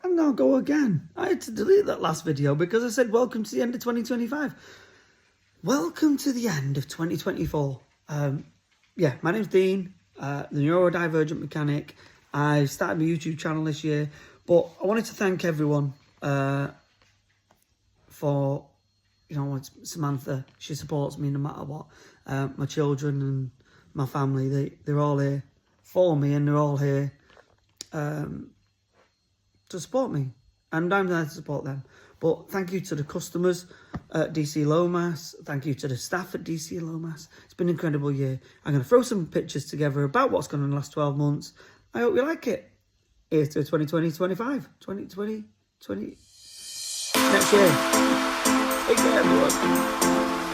I'm going to go again. I had to delete that last video because I said welcome to the end of 2025. Welcome to the end of 2024. Yeah, my name's Dean, the Neurodivergent Mechanic. I started my YouTube channel this year, but I wanted to thank everyone for, you know, Samantha. She supports me no matter what. My children and my family, they're all here for me, and they're all here to support me, and I'm there to support them. But thank you to the customers at DC Lomas. Thank you to the staff at DC Lomas. It's been an incredible year. I'm going to throw some pictures together about what's gone on in the last 12 months. I hope you like it. Here's to 2020, 25, 2020, 20. Next year. Take care, everyone.